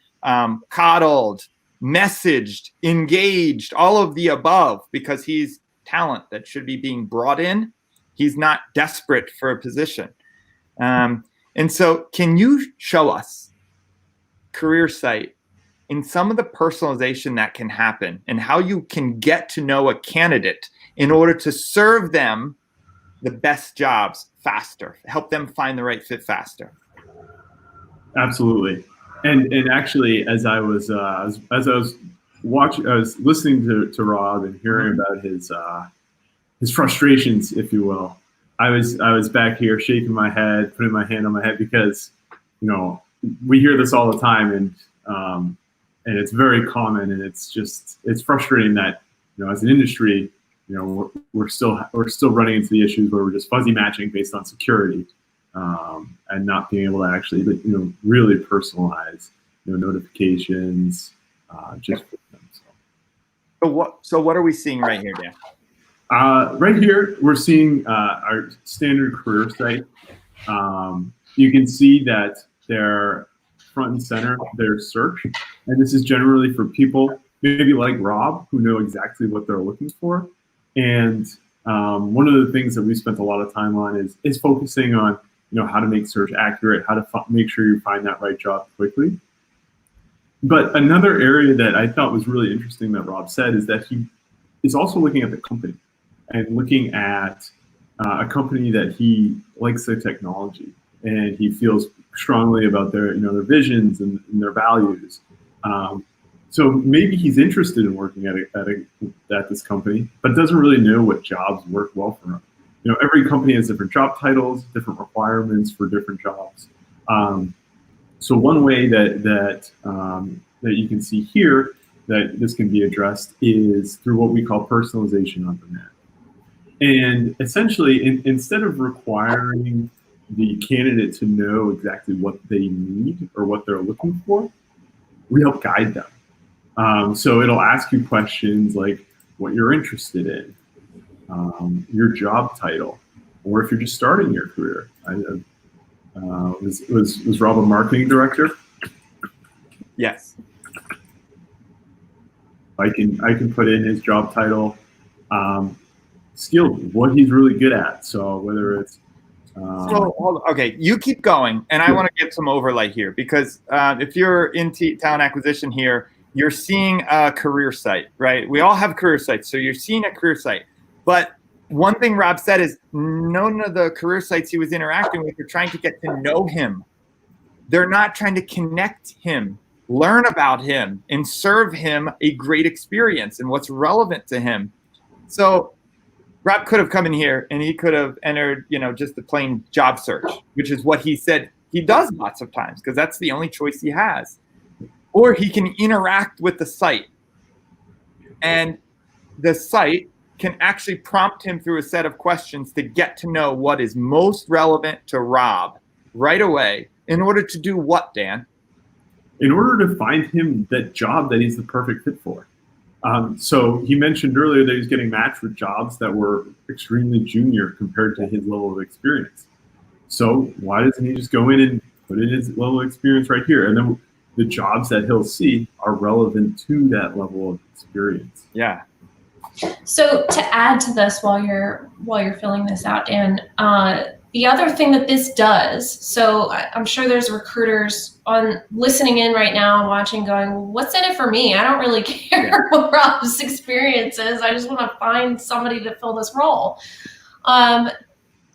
coddled, messaged, engaged, all of the above, because he's talent that should be being brought in. He's not desperate for a position. And so can you show us career site in some of the personalization that can happen and how you can get to know a candidate in order to serve them the best jobs faster, help them find the right fit faster? Absolutely. And actually, as I was watching, I was listening to Rob and hearing about his frustrations, if you will. I was back here shaking my head, putting my hand on my head, because, you know, we hear this all the time, and it's very common, and it's frustrating that, you know, as an industry, you know, we're still running into the issues where we're just fuzzy matching based on security. And not being able to actually, you know, really personalize, you know, notifications, just for them. So what are we seeing right here, Dan? Right here, we're seeing our standard career site. You can see that they're front and center, their search, and this is generally for people maybe like Rob, who know exactly what they're looking for. And one of the things that we spent a lot of time on is focusing on, you know, how to make search accurate, how to make sure you find that right job quickly. But another area that I thought was really interesting that Rob said is that he is also looking at the company and looking at a company that he likes their technology and he feels strongly about their, you know, their visions and their values. So maybe he's interested in working at this company, but doesn't really know what jobs work well for him. You know, every company has different job titles, different requirements for different jobs. So one way that you can see here that this can be addressed is through what we call personalization on demand. And essentially, instead of requiring the candidate to know exactly what they need or what they're looking for, we help guide them. So it'll ask you questions like what you're interested in, your job title, or if you're just starting your career. Was Rob a marketing director? Yes. I can put in his job title, skilled, what he's really good at. So whether it's okay, you keep going, and I want to get some overlay here, because if you're in talent acquisition here, you're seeing a career site, right? We all have career sites, so you're seeing a career site. But one thing Rob said is none of the career sites he was interacting with are trying to get to know him. They're not trying to connect him, learn about him, and serve him a great experience and what's relevant to him. So Rob could have come in here and he could have entered, you know, just the plain job search, which is what he said he does lots of times because that's the only choice he has. Or he can interact with the site, and the site can actually prompt him through a set of questions to get to know what is most relevant to Rob right away. In order to do what, Dan? In order to find him that job that he's the perfect fit for. So he mentioned earlier that he's getting matched with jobs that were extremely junior compared to his level of experience. So why doesn't he just go in and put in his level of experience right here? And then the jobs that he'll see are relevant to that level of experience. Yeah. So to add to this while you're filling this out, Dan, the other thing that this does, so I'm sure there's recruiters on listening in right now and watching going, well, what's in it for me? I don't really care what Rob's experience is. I just want to find somebody to fill this role.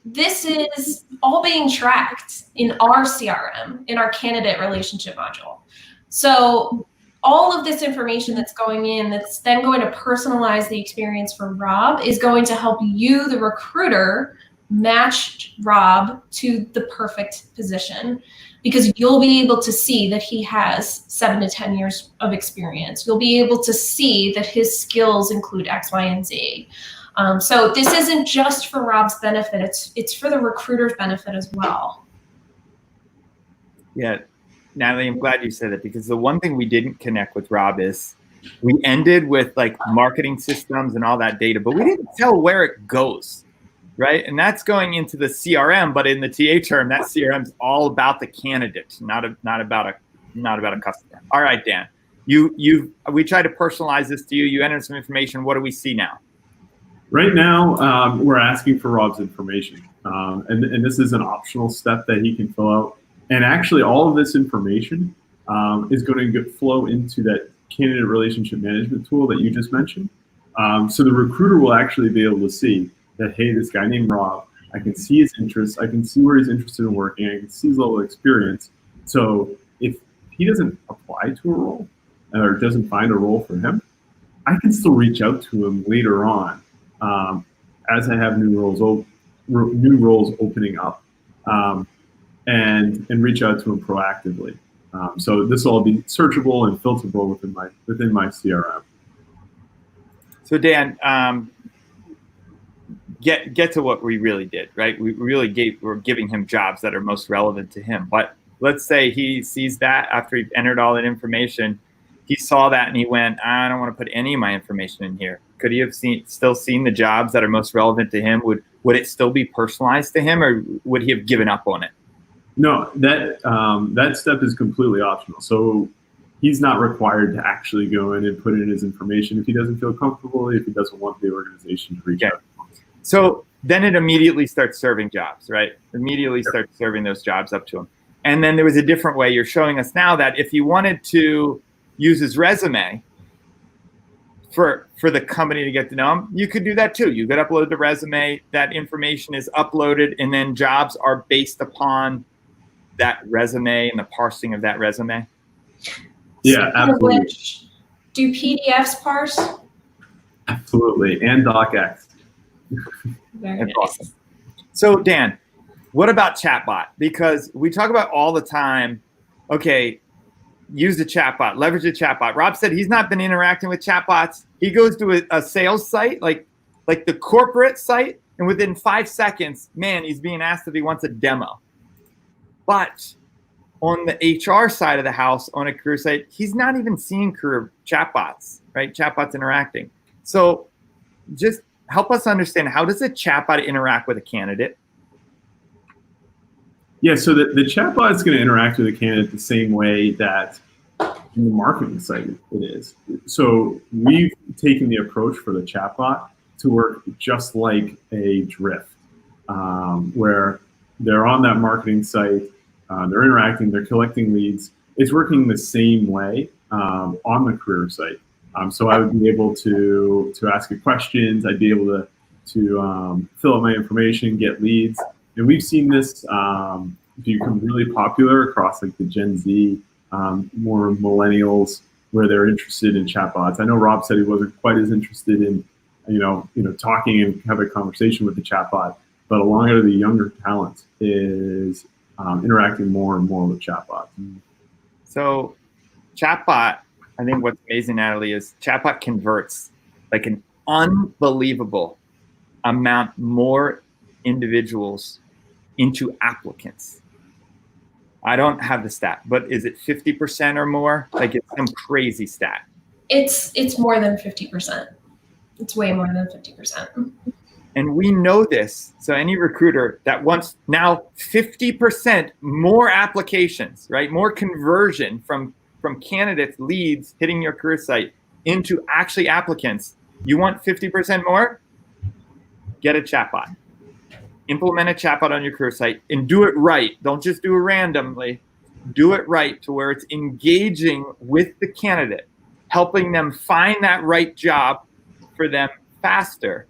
This is all being tracked in our CRM, in our candidate relationship module. So all of this information that's going in, that's then going to personalize the experience for Rob, is going to help you, the recruiter, match Rob to the perfect position, because you'll be able to see that he has 7 to 10 years of experience. You'll be able to see that his skills include X, Y, and Z. So this isn't just for Rob's benefit, it's for the recruiter's benefit as well. Yeah, Natalie, I'm glad you said it, because the one thing we didn't connect with Rob is we ended with like marketing systems and all that data, but we didn't tell where it goes, right? And that's going into the CRM, but in the TA term, that CRM is all about the candidate, not about a customer. All right, Dan, we tried to personalize this to you. You entered some information. What do we see now? Right now, we're asking for Rob's information, and this is an optional step that he can fill out. And actually, all of this information is going to flow into that candidate relationship management tool that you just mentioned. So the recruiter will actually be able to see that, hey, this guy named Rob, I can see his interests, I can see where he's interested in working, I can see his level of experience. So if he doesn't apply to a role or doesn't find a role for him, I can still reach out to him later on as I have new roles opening up, and reach out to him proactively. So this will all be searchable and filterable within my CRM. So Dan, get to what we really did, right? We're giving him jobs that are most relevant to him. But let's say he sees that after he entered all that information, he saw that and he went, I don't want to put any of my information in here. Could he have still seen the jobs that are most relevant to him? Would it still be personalized to him, or would he have given up on it? No, that step is completely optional. So he's not required to actually go in and put in his information if he doesn't feel comfortable, if he doesn't want the organization to reach out. So then it immediately starts serving jobs, right? Immediately starts serving those jobs up to him. And then there was a different way. You're showing us now that if you wanted to use his resume for the company to get to know him, you could do that too. You could upload the resume, that information is uploaded, and then jobs are based upon that resume and the parsing of that resume. Yeah, absolutely. Which, do PDFs parse? Absolutely, and DocX. Very That's nice. awesome. So Dan, what about Chatbot? Because we talk about all the time, okay, use the chatbot, leverage the chatbot. Rob said he's not been interacting with chatbots. He goes to a sales site, like the corporate site, and within 5 seconds, man, he's being asked if he wants a demo. But on the HR side of the house, on a career site, he's not even seeing career chatbots, right? Chatbots interacting. So just help us understand, how does a chatbot interact with a candidate? Yeah, so the chatbot is going to interact with the candidate the same way that in the marketing site it is. So we've taken the approach for the chatbot to work just like a drift, where they're on that marketing site, they're interacting, they're collecting leads. It's working the same way on the career site. So I would be able to ask it questions. I'd be able to fill out my information, get leads. And we've seen this become really popular across like the Gen Z, more millennials, where they're interested in chatbots. I know Rob said he wasn't quite as interested in, talking and having a conversation with the chatbot, but a lot of the younger talent is interacting more and more with chatbots. So chatbot, I think what's amazing, Natalie, is chatbot converts like an unbelievable amount more individuals into applicants. I don't have the stat, but is it 50% or more? Like, it's some crazy stat. It's more than 50%. It's way more than 50%. And we know this. So any recruiter that wants now 50% more applications, right? More conversion from candidates, leads hitting your career site into actually applicants. You want 50% more? Get a chatbot. Implement a chatbot on your career site and do it right. Don't just do it randomly. Do it right to where it's engaging with the candidate, helping them find that right job for them faster,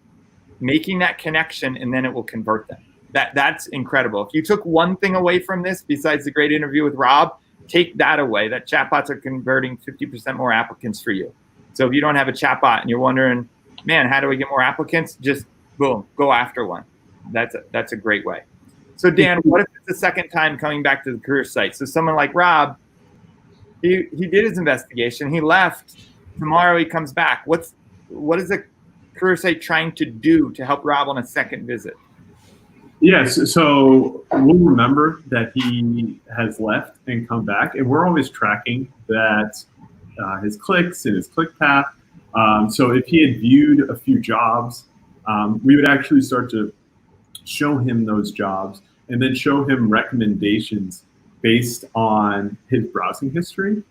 making that connection, and then it will convert them. That's incredible. If you took one thing away from this, besides the great interview with Rob, take that away, that chatbots are converting 50% more applicants for you. So if you don't have a chatbot and you're wondering, man, how do I get more applicants? Just boom, go after one. That's a great way. So Dan, what if it's the second time coming back to the career site? So someone like Rob, he did his investigation, he left, tomorrow he comes back. What is the career site trying to do to help Rob on a second visit? Yes, so we'll remember that he has left and come back, and we're always tracking that his clicks and his click path. So if he had viewed a few jobs, we would actually start to show him those jobs and then show him recommendations based on his browsing history.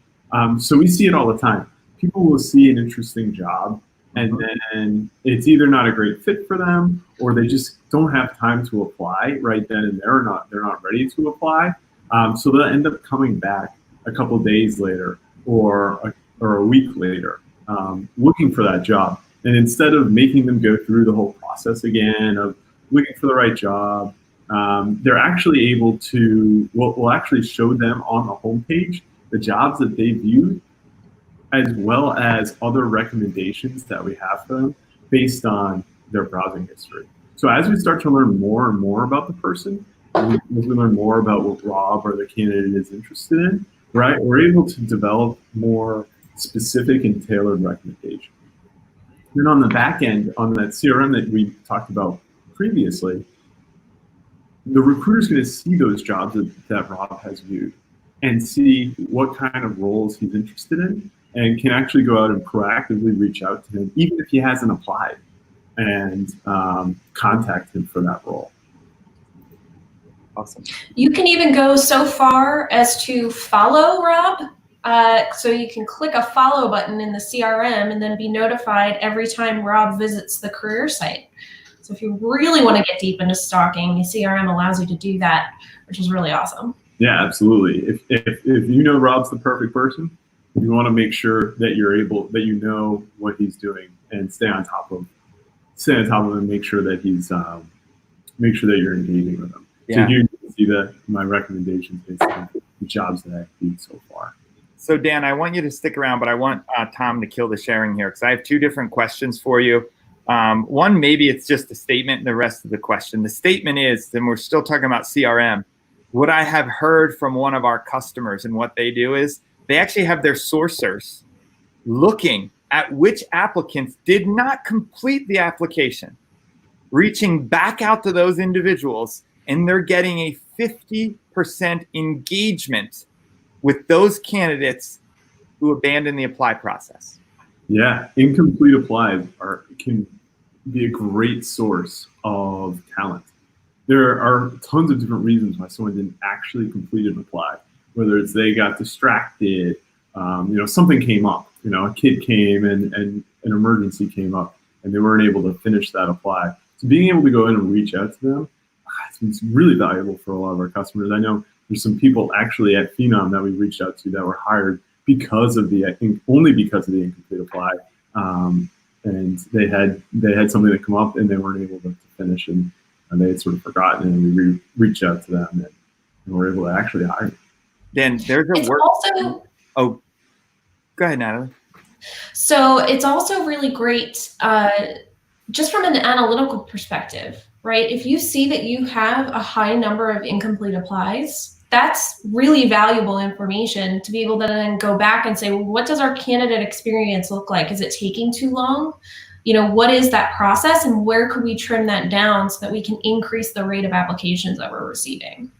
So we see it all the time. People will see an interesting job, and then it's either not a great fit for them, or they just don't have time to apply right then and there, or they're not ready to apply. So they'll end up coming back a couple days later or a week later, looking for that job. And instead of making them go through the whole process again of looking for the right job, they're actually able to, we'll actually show them on the homepage the jobs that they viewed, as well as other recommendations that we have for them based on their browsing history. So as we start to learn more and more about the person, as we learn more about what Rob or the candidate is interested in, right, we're able to develop more specific and tailored recommendations. Then on the back end, on that CRM that we talked about previously, the recruiter's going to see those jobs that Rob has viewed and see what kind of roles he's interested in, and can actually go out and proactively reach out to him, even if he hasn't applied, and contact him for that role. Awesome. You can even go so far as to follow Rob. So you can click a follow button in the CRM and then be notified every time Rob visits the career site. So if you really want to get deep into stalking, the CRM allows you to do that, which is really awesome. Yeah, absolutely. If you know Rob's the perfect person, you want to make sure that you know what he's doing and stay on top of him, and make sure that you're engaging with him. Yeah. So here you can see my recommendations based on the jobs that I've viewed so far. So Dan, I want you to stick around, but I want Tom to kill the sharing here, because I have two different questions for you. One, maybe it's just a statement, and the rest of the question. The statement is, and we're still talking about CRM, what I have heard from one of our customers and what they do is they actually have their sourcers looking at which applicants did not complete the application, reaching back out to those individuals, and they're getting a 50% engagement with those candidates who abandon the apply process. Yeah, incomplete applies can be a great source of talent. There are tons of different reasons why someone didn't actually complete an apply, whether it's they got distracted, something came up, a kid came and an emergency came up and they weren't able to finish that apply. So being able to go in and reach out to them, it's really valuable for a lot of our customers. I know there's some people actually at Phenom that we reached out to that were hired only because of the incomplete apply, and they had something that come up and they weren't able to finish, and they had sort of forgotten, and we reached out to them and were able to actually hire them. Then there's a work. Oh, go ahead, Natalie. So it's also really great, just from an analytical perspective, right? If you see that you have a high number of incomplete applies, that's really valuable information to be able to then go back and say, well, what does our candidate experience look like? Is it taking too long? What is that process, and where could we trim that down so that we can increase the rate of applications that we're receiving?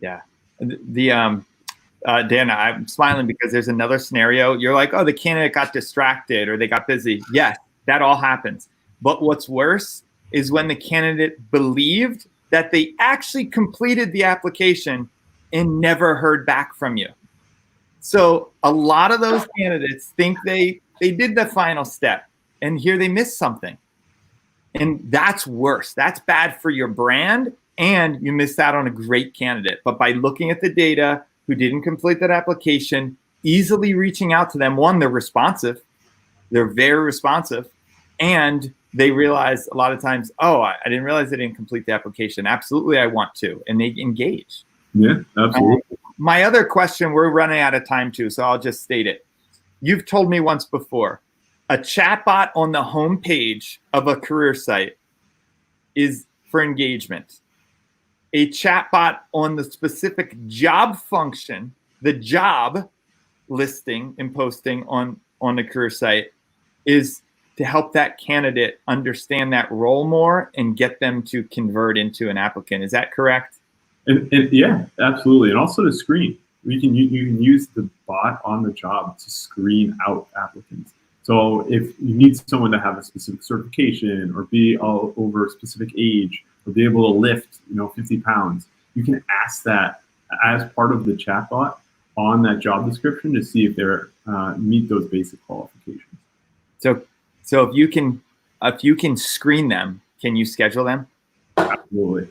Yeah. Dan, I'm smiling because there's another scenario. You're like, oh, the candidate got distracted or they got busy. Yes, that all happens. But what's worse is when the candidate believed that they actually completed the application and never heard back from you. So a lot of those candidates think they did the final step, and here they missed something. And that's worse. That's bad for your brand, and you missed out on a great candidate. But by looking at the data, who didn't complete that application, easily reaching out to them, one, they're responsive. They're very responsive. And they realize a lot of times, oh, I didn't realize they didn't complete the application. Absolutely, I want to. And they engage. Yeah, absolutely. My other question, we're running out of time too, so I'll just state it. You've told me once before, a chatbot on the homepage of a career site is for engagement. A chatbot on the specific job function, the job listing and posting on the career site, is to help that candidate understand that role more and get them to convert into an applicant. Is that correct? And yeah, absolutely. And also to screen. You can use the bot on the job to screen out applicants. So if you need someone to have a specific certification or be all over a specific age or be able to lift 50 pounds, you can ask that as part of the chatbot on that job description to see if they're meet those basic qualifications. So if you can screen them, can you schedule them? Absolutely.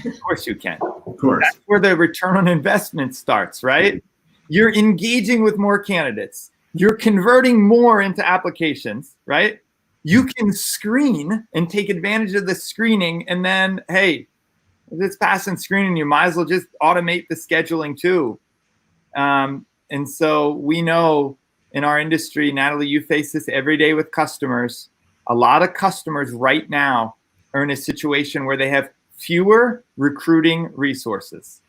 Of course you can. Of course. That's where the return on investment starts, right? You're engaging with more candidates. You're converting more into applications, right? You can screen and take advantage of the screening, and then, hey, if it's passing screening, you might as well just automate the scheduling too. And so we know in our industry, Natalie, you face this every day with customers. A lot of customers right now are in a situation where they have fewer recruiting resources.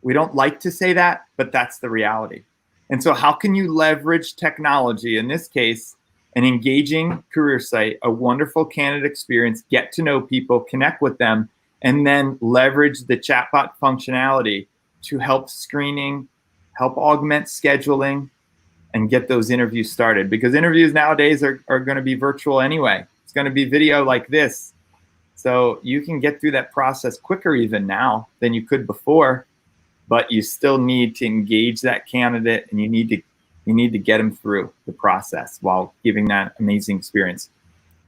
We don't like to say that, but that's the reality. And so how can you leverage technology, in this case, an engaging career site, a wonderful candidate experience, get to know people, connect with them, and then leverage the chatbot functionality to help screening, help augment scheduling, and get those interviews started? Because interviews nowadays are going to be virtual anyway. It's going to be video like this. So you can get through that process quicker even now than you could before, but you still need to engage that candidate, and you need to get them through the process while giving that amazing experience.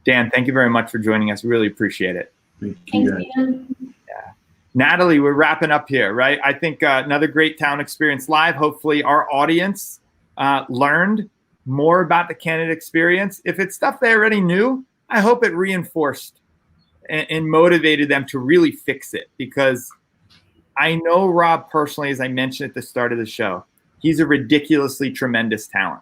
Dan, thank you very much for joining us. Really appreciate it. Thanks, Dan. Yeah. Natalie, we're wrapping up here, right? I think another great Talent Experience Live. Hopefully our audience learned more about the candidate experience. If it's stuff they already knew, I hope it reinforced and motivated them to really fix it, because I know Rob personally, as I mentioned at the start of the show, he's a ridiculously tremendous talent.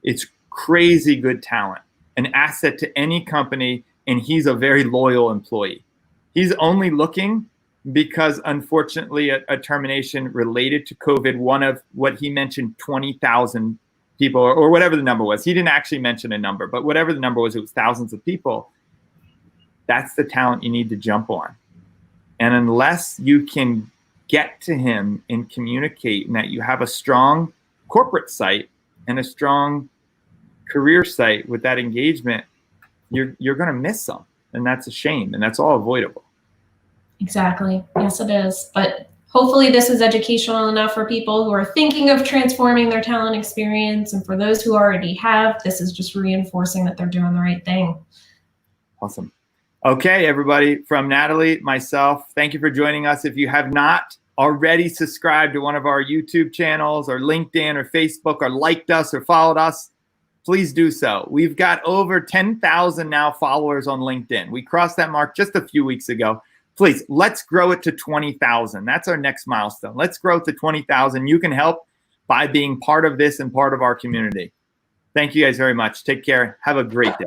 It's crazy good talent, an asset to any company, and he's a very loyal employee. He's only looking because, unfortunately, a termination related to COVID, one of what he mentioned, 20,000 people, or whatever the number was. He didn't actually mention a number, but whatever the number was, it was thousands of people. That's the talent you need to jump on. And unless you can get to him and communicate, and that you have a strong corporate site and a strong career site with that engagement, you're going to miss some. And that's a shame. And that's all avoidable. Exactly. Yes, it is. But hopefully this is educational enough for people who are thinking of transforming their talent experience. And for those who already have, this is just reinforcing that they're doing the right thing. Awesome. Okay, everybody, from Natalie, myself, thank you for joining us. If you have not already subscribed to one of our YouTube channels or LinkedIn or Facebook, or liked us or followed us, please do so. We've got over 10,000 now followers on LinkedIn. We crossed that mark just a few weeks ago. Please, let's grow it to 20,000. That's our next milestone. Let's grow it to 20,000. You can help by being part of this and part of our community. Thank you guys very much. Take care. Have a great day.